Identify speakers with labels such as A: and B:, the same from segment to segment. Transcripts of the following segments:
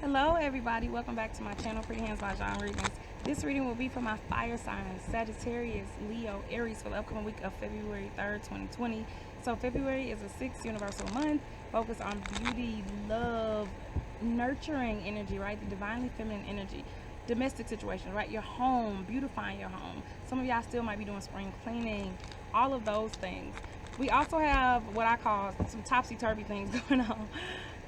A: Hello everybody, welcome back to my channel, Pretty Hands Mah Jongg readings. This reading will be for my fire signs, Sagittarius, Leo, Aries for the upcoming week of February 3rd, 2020. So February is a sixth universal month, focused on beauty, love, nurturing energy, right? The divinely feminine energy. Domestic situation, right? Your home, beautifying your home. Some of y'all still might be doing spring cleaning, all of those things. We also have what I call some topsy-turvy things going on.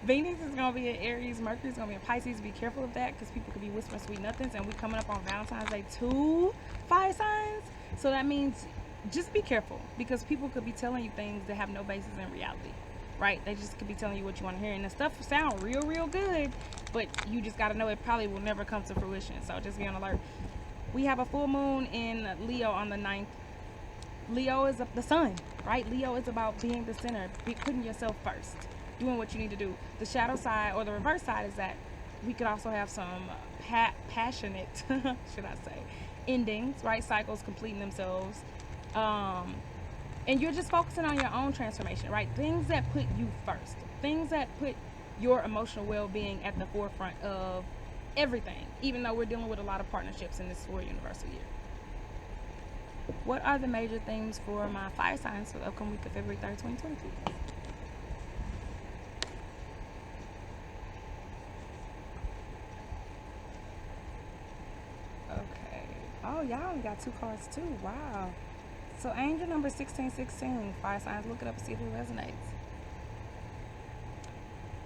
A: Venus is going to be in Aries. Mercury is going to be in Pisces. Be careful of that because people could be whispering sweet nothings. And we're coming up on Valentine's Day to fire signs. So that means just be careful because people could be telling you things that have no basis in reality, right? They just could be telling you what you want to hear. And the stuff sound real, real good, but you just got to know it probably will never come to fruition. So just be on alert. We have a full moon in Leo on the 9th. Leo is the sun, right? Leo is about being the center, putting yourself first, doing what you need to do. The shadow side or the reverse side is that we could also have some passionate, should I say, endings, right? Cycles completing themselves. And you're just focusing on your own transformation, right? Things that put you first, things that put your emotional well-being at the forefront of everything, even though we're dealing with a lot of partnerships in this 4 universal year. What are the major themes for my fire signs for the upcoming week of February 3rd, 2020, please? Okay. Oh, y'all only got 2 cards too. Wow. So angel number 1616, fire signs, look it up and see if it resonates.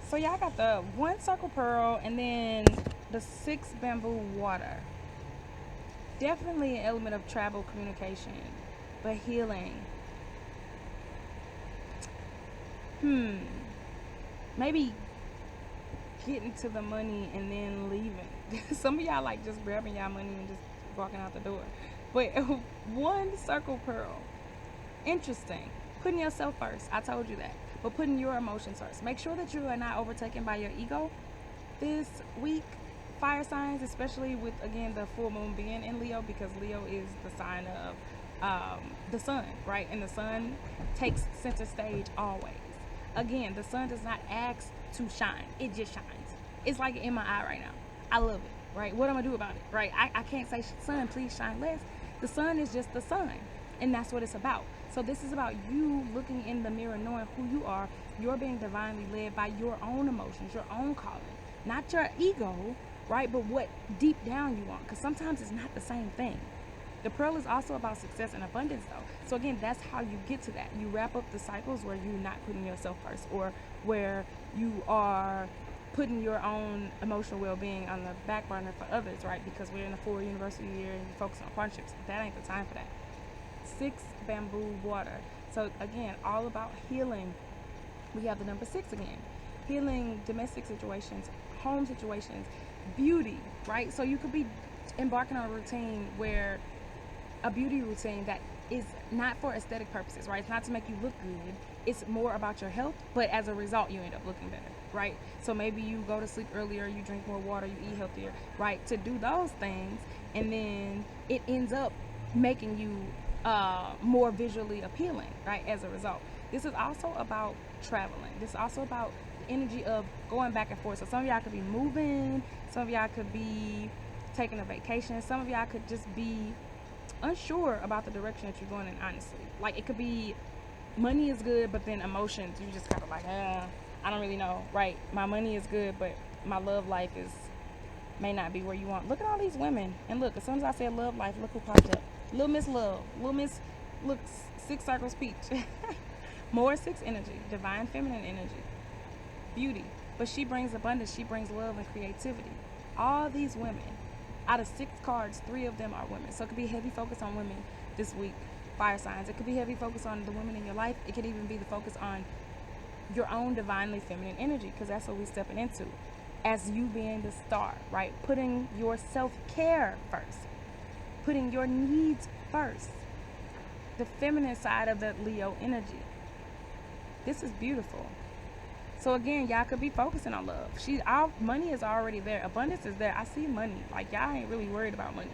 A: So y'all got the 1 circle pearl and then the 6 bamboo water. Definitely an element of travel, communication, but healing. Maybe getting to the money and then leaving. Some of y'all like just grabbing y'all money and just walking out the door. But 1 circle pearl, interesting. Putting yourself first. I told you that. But putting your emotions first. Make sure that you are not overtaken by your ego this week. Fire signs, especially with again the full moon being in Leo, because Leo is the sign of the sun, right? And the sun takes center stage always. Again, the sun does not ask to shine; it just shines. It's like in my eye right now. I love it, right? What am I gonna do about it, right? I can't say, sun, please shine less. The sun is just the sun, and that's what it's about. So this is about you looking in the mirror, knowing who you are. You're being divinely led by your own emotions, your own calling, not your ego, right? But what deep down you want, because sometimes it's not the same thing. The pearl is also about success and abundance, though. So again, that's how you get to that. You wrap up the cycles where you're not putting yourself first, or where you are putting your own emotional well-being on the back burner for others, right? Because we're in a 4 universal year and you focus on partnerships. That ain't the time for that. 6 bamboo water. So again, all about healing. We have the number 6 again. Healing domestic situations, home situations, beauty, right? So you could be embarking on a routine where a beauty routine that is not for aesthetic purposes, right? It's not to make you look good. It's more about your health, but as a result, you end up looking better, right? So maybe you go to sleep earlier, you drink more water, you eat healthier, right? To do those things, and then it ends up making you more visually appealing, right? As a result, this is also about traveling. This is also about the energy of going back and forth. So some of y'all could be moving, some of y'all could be taking a vacation, some of y'all could just be unsure about the direction that you're going in, honestly. Like it could be money is good, but then emotions, you just kind of like, I don't really know, right? My money is good, but my love life is may not be where you want. Look at all these women, and look, as soon as I said love life, look who popped up. Little Miss Love, Little Miss, look, 6 circles peach. More 6 energy, divine feminine energy, beauty. But she brings abundance, she brings love and creativity. All these women, out of 6 cards, 3 of them are women. So it could be heavy focus on women this week, fire signs. It could be heavy focus on the women in your life. It could even be the focus on your own divinely feminine energy, because that's what we're stepping into as you being the star, right? Putting your self-care first, putting your needs first, the feminine side of the Leo energy. This is beautiful. So again, y'all could be focusing on love. Our money is already there. Abundance is there. I see money. Like y'all ain't really worried about money.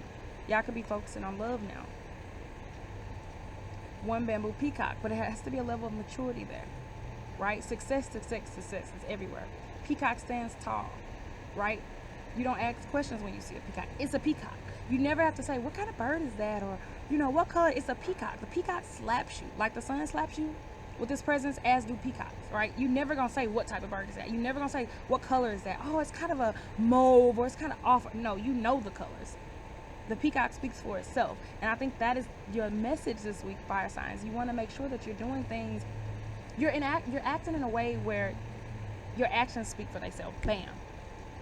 A: Y'all could be focusing on love now. 1 bamboo peacock, but it has to be a level of maturity there, right? Success is everywhere. Peacock stands tall. right? You don't ask questions when you see a peacock. It's a peacock. You never have to say, what kind of bird is that? Or, what color? It's a peacock. The peacock slaps you. Like the sun slaps you with its presence, as do peacocks, right? You never gonna say what type of bird is that. You never gonna say what color is that. Oh, it's kind of a mauve, or it's kind of off. No, you know the colors. The peacock speaks for itself. And I think that is your message this week, fire signs. You want to make sure that you're doing things, you're acting in a way where your actions speak for themselves. Bam.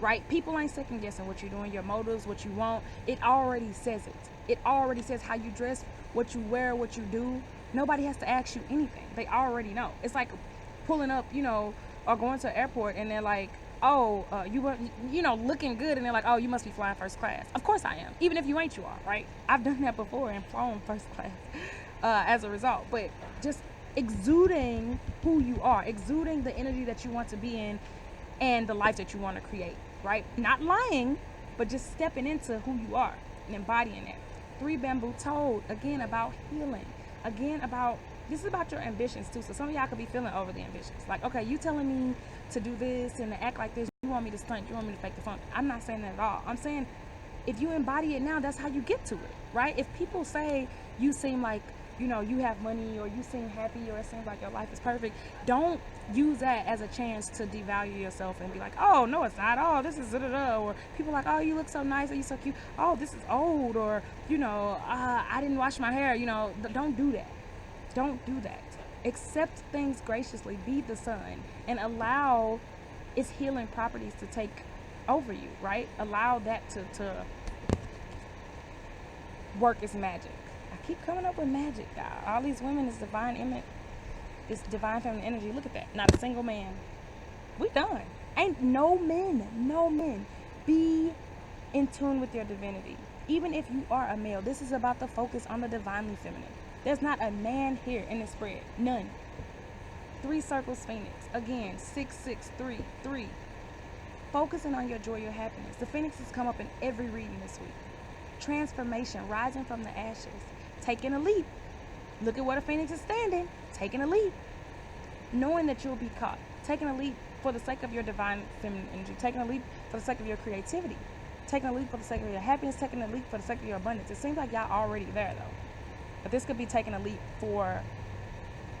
A: Right? People ain't second guessing what you're doing, your motives, what you want. It already says it. It already says how you dress, what you wear, what you do. Nobody has to ask you anything. They already know. It's like pulling up, or going to an airport and they're like, oh, you were, looking good, and they're like, oh, you must be flying first class. Of course I am. Even if you ain't, you are, right? I've done that before and flown first class as a result. But just exuding who you are, exuding the energy that you want to be in and the life that you want to create, right? Not lying, but just stepping into who you are and embodying it. 3 bamboo toad, again, about healing. Again, this is about your ambitions too. So some of y'all could be feeling over the ambitions. Like, okay, you telling me to do this and to act like this. You want me to stunt. You want me to fake the funk. I'm not saying that at all. I'm saying if you embody it now, that's how you get to it, right? If people say you seem like, you have money, or you seem happy, or it seems like your life is perfect, don't use that as a chance to devalue yourself and be like, oh, no, it's not. Oh, this is da-da-da. Or people like, oh, you look so nice. Or you so cute. Oh, this is old. Or, I didn't wash my hair. Don't do that. Don't do that. Accept things graciously. Be the sun and allow its healing properties to take over you, right? Allow that to work its magic. I keep coming up with magic, y'all. All these women is divine image. It's divine feminine energy. Look at that. Not a single man. We done. Ain't no men. Be in tune with your divinity. Even if you are a male, this is about the focus on the divinely feminine. There's not a man here in this spread. None. 3 circles, phoenix. Again, 6, 6, 3, 3. Focusing on your joy, your happiness. The phoenixes come up in every reading this week. Transformation, rising from the ashes. Taking a leap. Look at where the phoenix is standing. Taking a leap. Knowing that you'll be caught. Taking a leap for the sake of your divine feminine energy. Taking a leap for the sake of your creativity. Taking a leap for the sake of your happiness. Taking a leap for the sake of your abundance. It seems like y'all already there, though. But this could be taking a leap for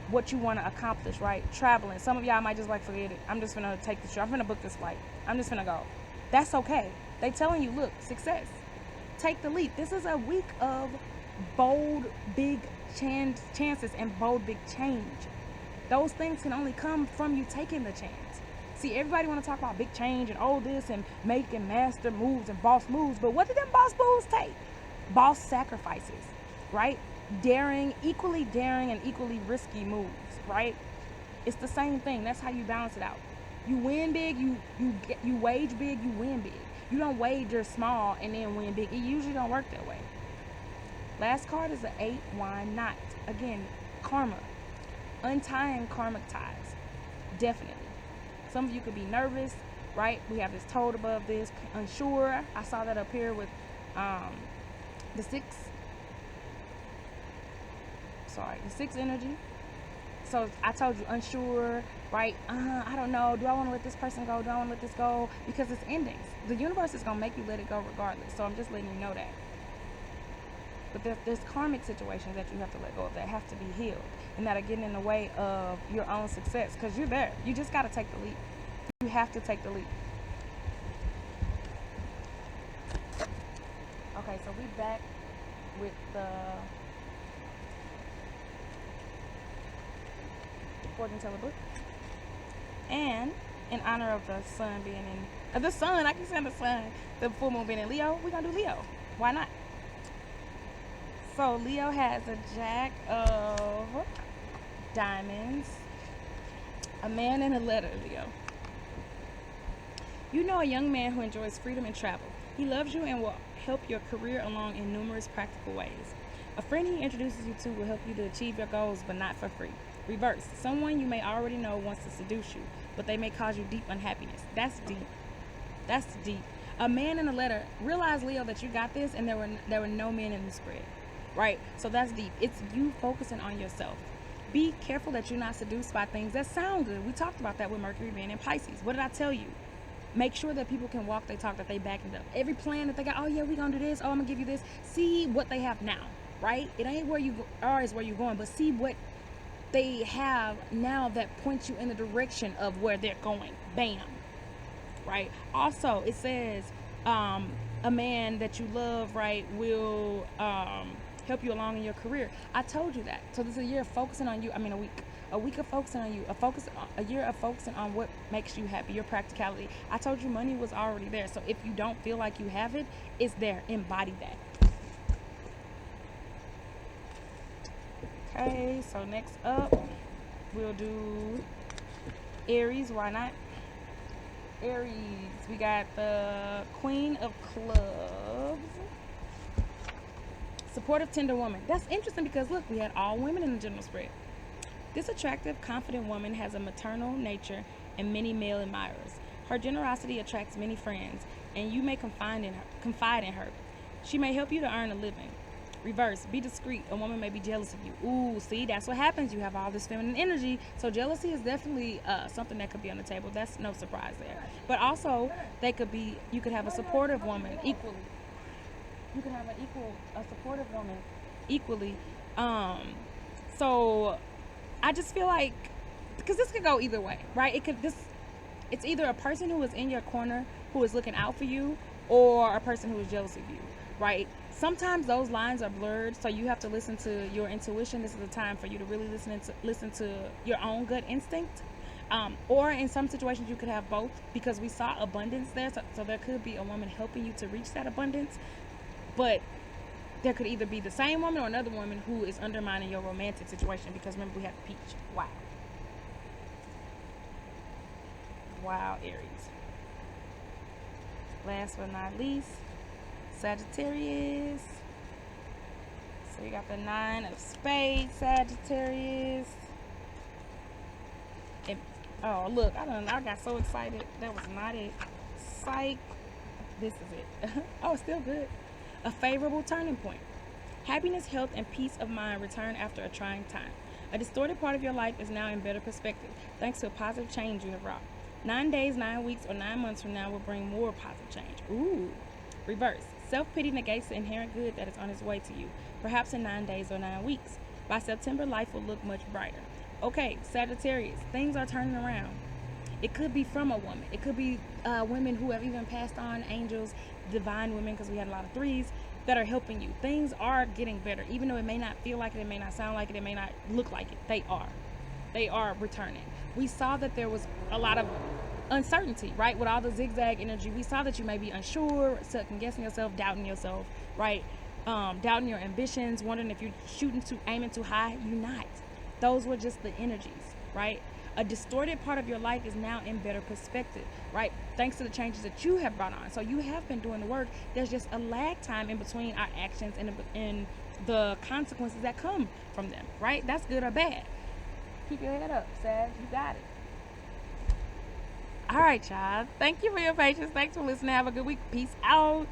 A: what you want to accomplish, right? Traveling. Some of y'all might just like, forget it. I'm just going to take this trip. I'm going to book this flight. I'm just going to go. That's okay. They telling you, look, success. Take the leap. This is a week of bold, big chances and bold, big change. Those things can only come from you taking the chance. See, everybody want to talk about big change and all this and making master moves and boss moves. But what did them boss moves take? Boss sacrifices, right? Equally daring and equally risky moves, right? It's the same thing. That's how you balance it out. You win big, you wage big, you win big. You don't wager small and then win big. It usually don't work that way. Last card is the 8 wine knot. Again, karma. Untying karmic ties. Definitely. Some of you could be nervous, right? We have this toad above this, unsure. I saw that up here with the 6 energy. So I told you, unsure, right? I don't know. Do I want to let this person go? Do I want to let this go? Because it's endings. The universe is going to make you let it go regardless. So I'm just letting you know that. But there's karmic situations that you have to let go of that have to be healed and that are getting in the way of your own success, because you're there. You just got to take the leap. You have to take the leap. Okay, so we back with the fortune teller book. And in honor of the sun being in, I keep saying the sun, the full moon being in Leo, we're going to do Leo. Why not? So Leo has a Jack of Diamonds, a man and a letter, Leo. You know a young man who enjoys freedom and travel. He loves you and will help your career along in numerous practical ways. A friend he introduces you to will help you to achieve your goals, but not for free. Reverse. Someone you may already know wants to seduce you, but they may cause you deep unhappiness. That's deep. That's deep. A man and a letter. Realize, Leo, that you got this, and there were no men in the spread. Right? So that's deep. It's you focusing on yourself. Be careful that you're not seduced by things that sound good. We talked about that with Mercury being in Pisces. What did I tell you? Make sure that people can walk their talk, that they backing up. Every plan that they got, oh yeah, we gonna do this, oh I'm gonna give you this. See what they have now, right? It ain't where you are, is where you're going, but see what they have now that points you in the direction of where they're going. Bam. Right? Also, it says a man that you love, right, will help you along in your career. I told you that. So this is a year of focusing on you. I mean, a week of focusing on you, a year of focusing on what makes you happy, your practicality. I told you money was already there. So if you don't feel like you have it, it's there. Embody that. Okay, so next up, we'll do Aries. Why not? Aries, we got the Queen of Clubs. Supportive, tender woman. That's interesting because look, we had all women in the general spread. This attractive, confident woman has a maternal nature and many male admirers. Her generosity attracts many friends, and you may confide in her. She may help you to earn a living. Reverse, be discreet. A woman may be jealous of you. Ooh, see, that's what happens. You have all this feminine energy. So jealousy is definitely something that could be on the table. That's no surprise there. But also, you could have a supportive woman equally. You can have a supportive woman equally. So I just feel like, because this could go either way, right? It's either a person who is in your corner who is looking out for you, or a person who is jealous of you, right? Sometimes those lines are blurred, so you have to listen to your intuition. This is a time for you to really listen to your own gut instinct. Or in some situations you could have both, because we saw abundance there, so there could be a woman helping you to reach that abundance, but there could either be the same woman or another woman who is undermining your romantic situation, because remember, we have the peach. Wow, Aries. Last but not least, Sagittarius. So you got the 9 of Spades, Sagittarius. And, oh look, I got so excited. That was not it. Psych. This is it. Oh, it's still good. A favorable turning point. Happiness, health, and peace of mind return after a trying time. A distorted part of your life is now in better perspective, thanks to a positive change you have wrought. 9 days, 9 weeks, or 9 months from now will bring more positive change. Ooh. Reverse. Self-pity negates the inherent good that is on its way to you, perhaps in 9 days or 9 weeks. By September, life will look much brighter. Okay, Sagittarius, things are turning around. It could be from a woman. It could be women who have even passed on, angels, divine women, because we had a lot of 3s, that are helping you. Things are getting better, even though it may not feel like it, it may not sound like it, it may not look like it. They are returning. We saw that there was a lot of uncertainty, right? With all the zigzag energy, we saw that you may be unsure, second guessing yourself, doubting yourself, right? Doubting your ambitions, wondering if you're aiming too high. You're not. Those were just the energies, right? A distorted part of your life is now in better perspective, right? Thanks to the changes that you have brought on. So you have been doing the work. There's just a lag time in between our actions and the consequences that come from them, right? That's good or bad. Keep your head up, Sag. You got it. All right, y'all. Thank you for your patience. Thanks for listening. Have a good week. Peace out.